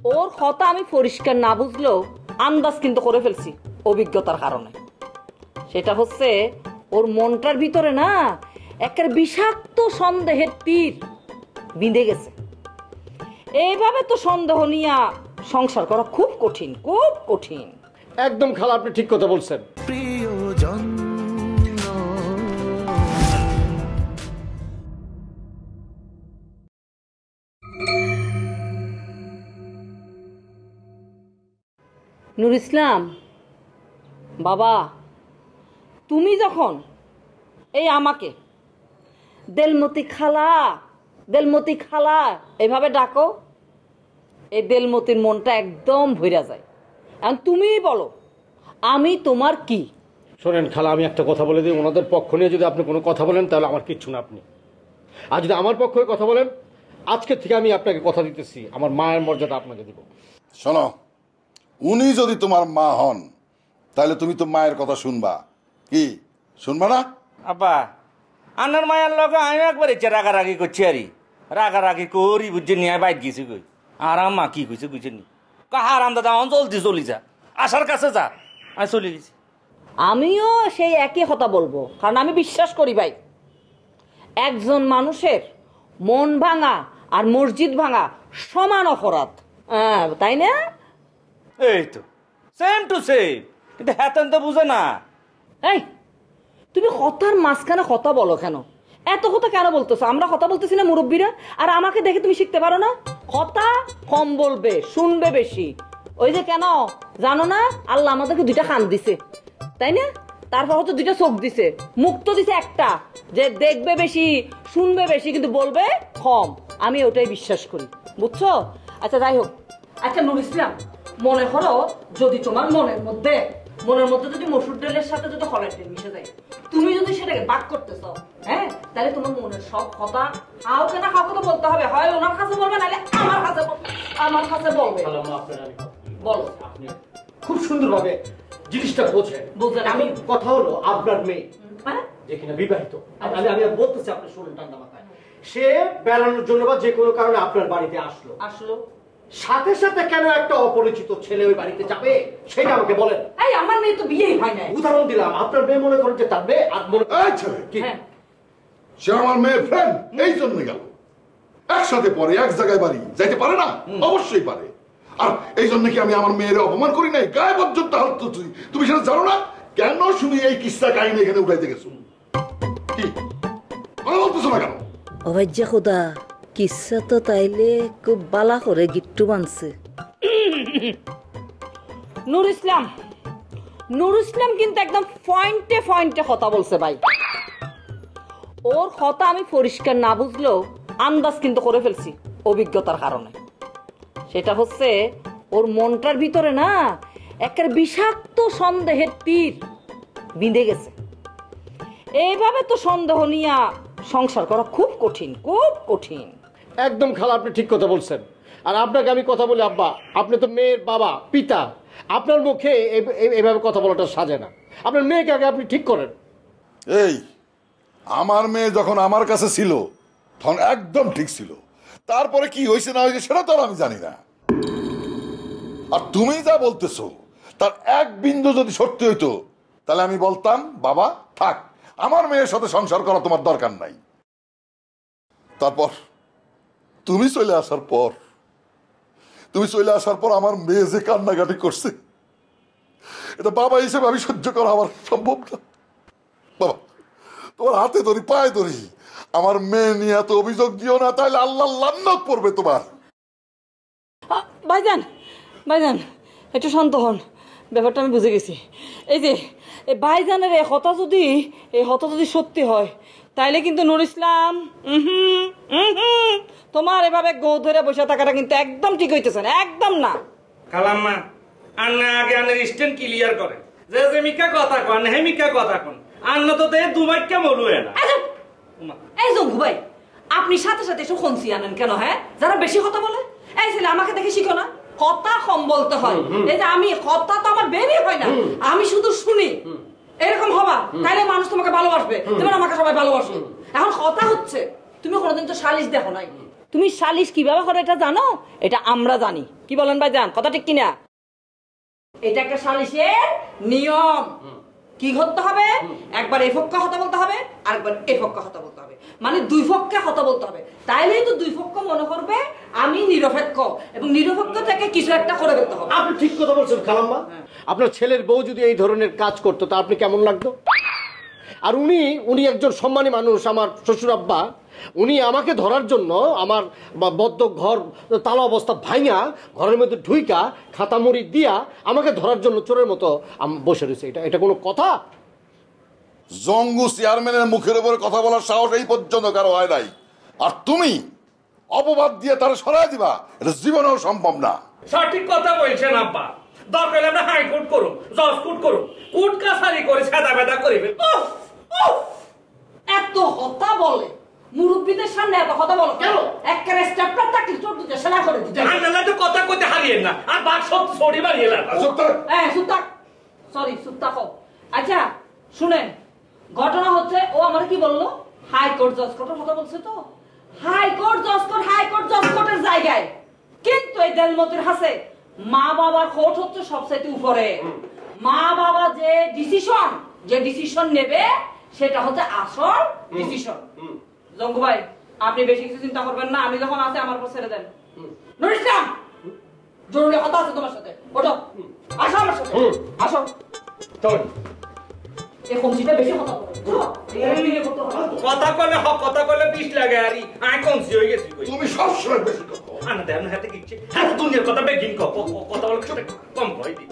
ওর কথা আমি পরিষ্কার না বুঝলেও আন্দাজ কিন্তু করে ফেলছি অভিজ্ঞতার কারণে। সেটা হচ্ছে ওর মনটার ভিতরে না একটা বিষাক্ত সন্দেহের তীর বিঁধে গেছে। এইভাবে তো সন্দেহ নিয়ে সংসার করা খুব কঠিন, খুব কঠিন। একদম খালা, আপনি ঠিক কথা বলছেন। প্রিয়জন নুর ইসলাম বাবা, তুমি যখন এই আমাকে দেলমতি খালা দেলমতি খালা এভাবে ডাকো, এই দেলমতির মনটা একদম ভইরা যায়। এখন তুমিই বলো আমি তোমার কি? শোনেন খালা, আমি একটা কথা বলে দিই, ওনাদের পক্ষ নিয়ে যদি আপনি কোনো কথা বলেন তাহলে আমার কিচ্ছু না আপনি। আর যদি আমার পক্ষ হয়ে কথা বলেন, আজকের থেকে আমি আপনাকে কথা দিতেছি আমার মায়ের মর্যাদা আপনাকে দিব। শোনো, উনি যদি তোমার মা হন তাহলে তুমি তো মায়ের কথা শুনবা, কি শুনবা না? আব্বা, আনার মায়ের লগে আমি একবার ইচ্ছে রাগারাগি করছি, আরি রাগারাগি করি বুঝছি নিয়ে বাইর গেছি কই। আর মা কি কইছে বুঝছেনি, কাহারাম দাদা জলদি চলি যা, আসার কাছে যা, আমি চলে গেছি। আমিও সেই একই কথা বলবো, কারণ আমি বিশ্বাস করি ভাই, একজন মানুষের মন ভাঙা আর মসজিদ ভাঙা সমান অপরাধ, তাই না? এই তো সেম টু সেম, কিন্তু হ্যাঁ তো বুঝে না। এই তুমি কথার মাঝখানে কথা বলো কেন? এত কথা কেন বলতেছো? আমরা কথা বলতেছি না মুরব্বীরা, আর আমাকে দেখে তুমি শিখতে পারো না? কথা কম বলবে, শুনবে বেশি। ওই যে কেন জানো না, আল্লাহ আমাদেরকে দুইটা কান দিছে, তাই না? তারপর হচ্ছে দুইটা চোখ দিছে, মুখ তো দিছে একটা, যে দেখবে বেশি শুনবে বেশি কিন্তু বলবে কম। আমি ওটাই বিশ্বাস করি, বুঝছো? আচ্ছা যাই হোক, আচ্ছা নুর ইসলাম, মনে করো যদি তোমার মনের মধ্যে যদি মসুর ডালের সাথে যদি হলের তেল মিশে যায়, তুমি যদি সেটাকে বাক করতেছ, হ্যাঁ, তাহলে তোমার মনের সব কথা কাউকে না কাউকে তো বলতে হবে, হয় ওনার কাছে বলবে নাহলে আমার কাছে বলবে। বলো। আপনি খুব সুন্দরভাবে জিনিসটা বোঝেন। আমি কথা হলো আপনার মেয়ে যে কিনা বিবাহিত, আমি বলতেছি আপনি শুনুন ঠান্ডা মাথায়, সে বেড়ানোর জন্য বা যে কোনো কারণে আপনার বাড়িতে আসলো, সাথে সাথে কেন একটা অপরিচিত ছেলে ওই বাড়িতে যাবে সেটা আমাকে বলেন। এই আমার মেয়ে তো বিয়েই হয় না। উদাহরণ দিলাম, আপনার মেয়ে মনে করেন যে তার মেয়ে, আর মনে সে আমার মেয়ের ফ্রেন্ড, এই জন্য গেল একসাথে পরে এক জায়গায় বাড়ি যাইতে পারে না? অবশ্যই পারে। আর এই জন্য কি আমি আমার মেয়ের অপমান করি নাই? গায়ে পর্যন্ত হাত, তুমি সেটা জানো না? কেন শুনি এই কিস্সা কাহিনী এখানে উঠাইতে গেছো? কি কথা বলতেছো না কেন? অবাজ্যা খোদা, কিসা তো তাইলে খুব বালা করে গিট্টু বানছে। নুর ইসলাম কিন্তু একদম পয়েন্টে পয়েন্টে কথা বলছে ভাই। ওর কথা আমি পরিষ্কার না বুঝলেও আন্দাজ কিন্তু করে ফেলছি অভিজ্ঞতার কারণে। সেটা হচ্ছে ওর মনটার ভিতরে না একটা বিষাক্ত সন্দেহের তীর বিঁধে গেছে। এইভাবে তো সন্দেহ নিয়ে সংসার করা খুব কঠিন, খুব কঠিন। একদম খালা, আপনি ঠিক কথা বলছেন। আর আপনাকে আমি কথা বলি আব্বা, আপনি তো মেয়ের বাবা, পিতা, আপনার মুখে এইভাবে কথা বলাটা সাজে না। আপনার মেয়েকে আগে আপনি ঠিক করেন। এই আমার মেয়ে যখন আমার কাছে ছিল তখন একদম ঠিক ছিল, তারপরে কি হয়েছে না হয়েছে সেটা তো আমি জানি না। আর তুমি যা বলতেছো তার এক বিন্দু যদি সত্যি হইতো তাহলে আমি বলতাম বাবা থাক, আমার মেয়ের সাথে সংসার করা তোমার দরকার নাই। তারপর তুমি চলে আসার পর আমার মেয়ে যে কান্নাকাটি করছে, এটা বাবা হিসেবে আমি সহ্য করা আমার সম্ভব না। বাবা তোমার হাতে ধরি, পায়ে ধরি, আমার মেয়ে নিয়ে এত অভিযোগ দিও না, তাহলে আল্লাহ লান্নাত পড়বে তোমার। ভাইজান একটু শান্ত হন, ব্যাপারটা আমি বুঝে গেছি। এই যে এই ভাইজানের এই হতা যদি সত্যি হয়, তাইলে কিন্তু নুর ইসলাম তোমার এভাবে গো ধরে বসে থাকাটা কিন্তু একদম ঠিক হইতেছে না, একদম না। খালাম্মা, আন্না আগে আন্নের স্ট্যান্ড ক্লিয়ার করে যে মিকা কথা কন, হে মিকা কথা কন, আন্না তো দেয় দুবাইকা বলুয়ে না। এই জঙ্গু ভাই, আপনি সাথে সাথে এসব খনসি আনেন কেন? হ্যাঁ, যারা বেশি কথা বলে, এই ছেলে আমাকে দেখে শিখো না, কথা কম বলতে হয়। এই যে আমি কথা তো আমার বেরিয়ে হয় না, আমি শুধু শুনি। এরকম হবা তাহলে মানুষ তোমাকে ভালোবাসবে, যেমন আমাকে সবাই ভালোবাসে। এখন কথা হচ্ছে তুমি কোনোদিন তো সালিশ দেখো নাই, তুমি সালিশ কিভাবে করে এটা জানো? এটা আমরা জানি। কি বলেন ভাইজান, কথা ঠিক কিনা? এটা একটা সালিশের নিয়ম। কি করতে হবে? একবার এই পক্ষে কথা বলতে হবে, আরেকবার এই পক্ষে কথা বলতে হবে, মানে দুই পক্ষে কথা বলতে হবে। তাইলেই তো দুই পক্ষ মনে করবে আমি নিরপেক্ষ, এবং নিরপেক্ষ থেকে কিছু একটা করে ফেলতে হবে। আপনি ঠিক কথা বলছেন খালাম্মা। আপনার ছেলের বউ যদি এই ধরনের কাজ করতো তা আপনি কেমন লাগতো? আর উনি একজন সম্মানী মানুষ, আমার শ্বশুর আব্বা। উনি আমাকে ধরার জন্য আমার বদ্ধ ঘর তালা অবস্থা ভাঙা ঘরের মধ্যে ঢুইকা খাতামুড়ি দিয়া আমাকে ধরার জন্য চোরের মতো বসে রয়েছে। এটা কোনো কথা? জঙ্গু চেয়ারম্যানের মুখের উপরে কথা বলার সাহস এই পর্যন্ত কারো হয় নাই, আর তুমি অপবাদ দিয়ে তারা সরাই দিবা, এটা জীবনেও সম্ভব না। সঠিক কথা বলছেন আব্বা। দরকার হলে আমরা হাইকোর্ট করুন, জজ কোর্ট করুন, কোর্ট কাছারি করে সাদা বেদা করিবে। এত কথা বলে মুরব্বীদের সামনে, এত কথা বলো কেন? একটা স্টেপলার থাকলে চোর দুটো সেলা করে দিতে। আন্নালা তো কথা কইতে হারিয়েন না, আর বাক সব ছড়ি মারিয়ে না। হ্যাঁ চুপ থাক, সরি চুপ থাকো। আচ্ছা শুনেন, ঘটনা হচ্ছে ও আমার কি বললো, হাইকোর্ট জজ কোর্টের কথা বলছে। তো হাইকোর্ট জজ কোর্টের জায়গায়, কিন্তু এই দেলমতির হাসে মা বাবার কোর্ট হচ্ছে সবচাইতে উপরে। মা বাবা যে ডিসিশন নেবে সেটা হচ্ছে আসল ডিসিশন। জঙ্গু ভাই, আপনি বেশি কিছু চিন্তা করবেন না, আমি যখন আছে আমার উপর ছেড়ে দেন। নুর ইসলাম, জরুরি কথা আছে তোমার সাথে, ওঠো, আসো আমার সাথে, আসো। এই কমসিটা বেশি কথা বলে, কথা কইলে বিষ লাগে। আর আই কমসি হয়ে গেছি। তুমি সবসময় বেশি কথা আনা দেন হাতে কিচ্ছে, হ্যাঁ দুনিয়ার কথা বেগিন কথা বলে কম কই দি।